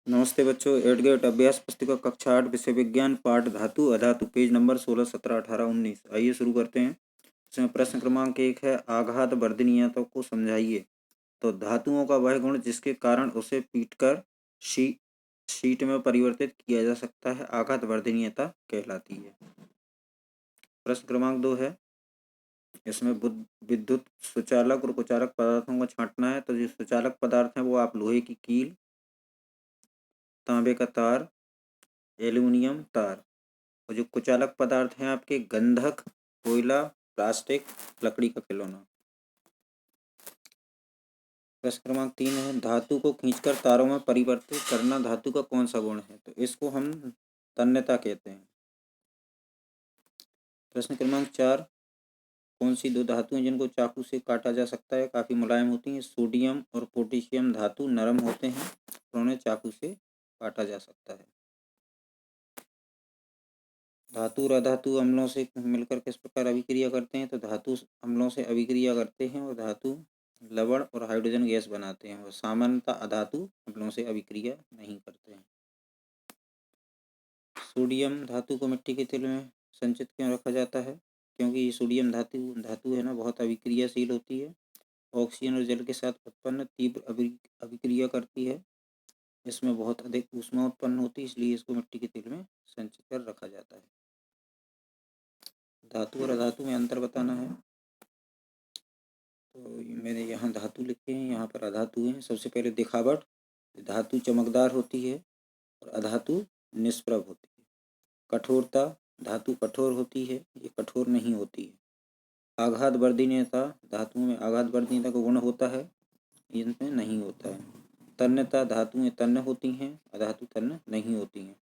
नमस्ते बच्चों। एडगेट अभ्यास पुस्तिका कक्षा 8 विषय विज्ञान पाठ धातु अधातु पेज नंबर 16, 17, 18, 19। आइए शुरू करते हैं। इसमें प्रश्न क्रमांक 1 है आघात वर्धनीयता को समझाइए। तो धातुओं का वह गुण जिसके कारण उसे पीटकर शीट में परिवर्तित किया जा सकता है आघात वर्धनीयता कहलाती है। प्रश्न क्रमांक 2 है इसमें विद्युत सुचालक और कुचालक पदार्थों को छांटना है। तो जो सुचालक पदार्थ है वो आप लोहे की कील, तांबे का तार, एल्यूमिनियम तार, और जो कुचालक पदार्थ हैं आपके गंधक, कोयला, प्लास्टिक, लकड़ी का खिलौना। प्रश्न क्रमांक 3 है धातु को खींचकर तारों में परिवर्तित करना धातु का कौन सा गुण है। तो इसको हम तन्यता कहते हैं। प्रश्न क्रमांक 4 कौन सी दो धातुएं जिनको चाकू से काटा जा सकता है, काफी मुलायम होती हैं। सोडियम और पोटेशियम धातु नरम होते हैं और उन्हें चाकू से काटा जा सकता है। धातु और अधातु अम्लों से मिलकर किस प्रकार अभिक्रिया करते हैं। तो धातु अम्लों से अभिक्रिया करते हैं और धातु लवण और हाइड्रोजन गैस बनाते हैं, और सामान्यतः अधातु अम्लों से अभिक्रिया नहीं करते हैं। सोडियम धातु को मिट्टी के तेल में संचित क्यों रखा जाता है। क्योंकि ये सोडियम धातु है ना, बहुत अभिक्रियाशील होती है। ऑक्सीजन और जल के साथ उत्पन्न तीव्र अभिक्रिया करती है। इसमें बहुत अधिक ऊष्मा उत्पन्न होती है, इसलिए इसको मिट्टी के तेल में संचित कर रखा जाता है। धातु और अधातु में अंतर बताना है। तो मैंने यहाँ धातु लिखे हैं, यहाँ पर अधातु हैं। सबसे पहले दिखावट, धातु चमकदार होती है और अधातु निष्प्रभ होती है। कठोरता, धातु कठोर होती है, ये कठोर नहीं होती है। आघात वर्धनीयता, धातुओं में आघात वर्धनीयता का गुण होता है, इनमें नहीं होता है। तन्यता, धातुएं तन्य होती हैं, अधातु तन्य नहीं होती हैं।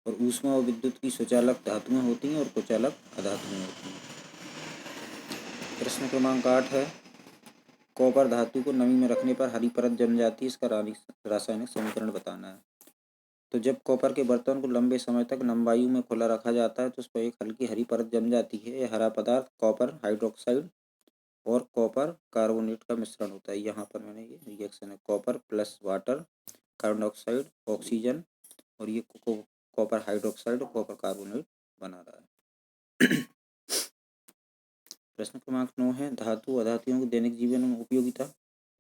और ऊष्मा और विद्युत की सुचालक धातुएं होती हैं और कुचालक अधातुएं होती हैं। प्रश्न क्रमांक 8 है कॉपर धातु को नमी में रखने पर हरी परत जम जाती है, इसका रासायनिक समीकरण बताना है। तो जब कॉपर के बर्तन को लंबे समय तक नम वायु में खुला रखा जाता है तो उस पर एक हल्की हरी परत जम जाती है। यह हरा पदार्थ कॉपर हाइड्रोक्साइड और कॉपर कार्बोनेट का मिश्रण होता है। यहाँ पर मैंने ये रिएक्शन है, copper plus water, carbon dioxide, oxygen, और ये कॉपर हाइड्रोक्साइड और कॉपर कार्बोनेट बना रहा है। प्रश्न क्रमांक 9 है धातु अधातुओं के दैनिक जीवन में उपयोगिता।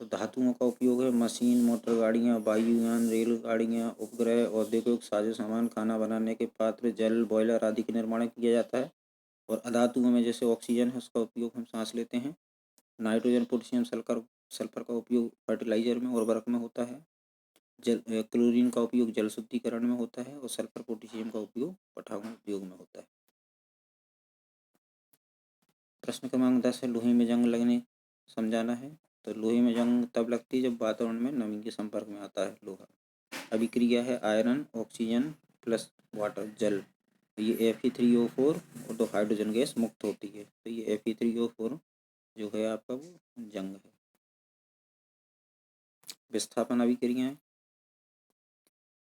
तो धातुओं का उपयोग है मशीन, मोटर गाड़ियाँ, वायुयान, रेलगाड़ियाँ, उपग्रह, औद्योगिक साजो सामान, खाना बनाने के पात्र, जल, बॉयलर आदि के निर्माण में किया जाता है। और अधातुओं में जैसे ऑक्सीजन है उसका उपयोग हम सांस लेते हैं। नाइट्रोजन, पोटेशियम, सल्फर का उपयोग फर्टिलाइजर में, उर्वरक में होता है। क्लोरीन का उपयोग जल शुद्धिकरण में होता है और सल्फर पोटेशियम का उपयोग पटाखों उपयोग में होता है। प्रश्न क्रमांक 10 है लोहे में जंग लगने समझाना है। तो लोहे में जंग तब लगती है जब वातावरण में नमी के संपर्क में आता है लोहा। अभिक्रिया है आयरन ऑक्सीजन प्लस वाटर जल, तो ये Fe3O4 और 2 हाइड्रोजन गैस मुक्त होती है। तो ये Fe3O4 जो है आपका वो जंग है। विस्थापन अभिक्रियाएं,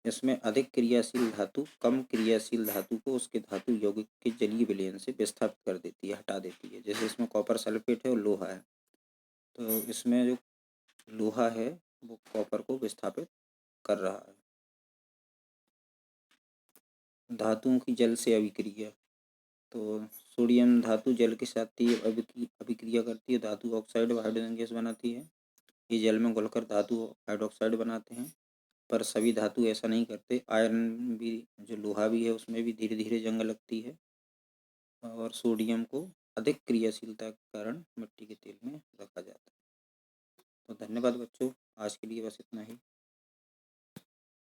इसमें अधिक क्रियाशील धातु कम क्रियाशील धातु को उसके धातु यौगिक के जलीय विलयन से विस्थापित कर देती है, हटा देती है। जैसे इसमें कॉपर सल्फेट है और लोहा है, तो इसमें जो लोहा है वो कॉपर को विस्थापित कर रहा है। धातुओं की जल से अभिक्रिया, तो सोडियम धातु जल के साथ तीव्र अभिक्रिया करती है, धातु ऑक्साइड व हाइड्रोजन गैस बनाती है। ये जल में घुलकर धातु हाइड्रोक्साइड बनाते हैं, पर सभी धातु ऐसा नहीं करते। आयरन भी, जो लोहा भी है, उसमें भी धीरे धीरे जंग लगती है। और सोडियम को अधिक क्रियाशीलता के कारण मिट्टी के तेल में रखा जाता है। तो धन्यवाद बच्चों, आज के लिए बस इतना ही।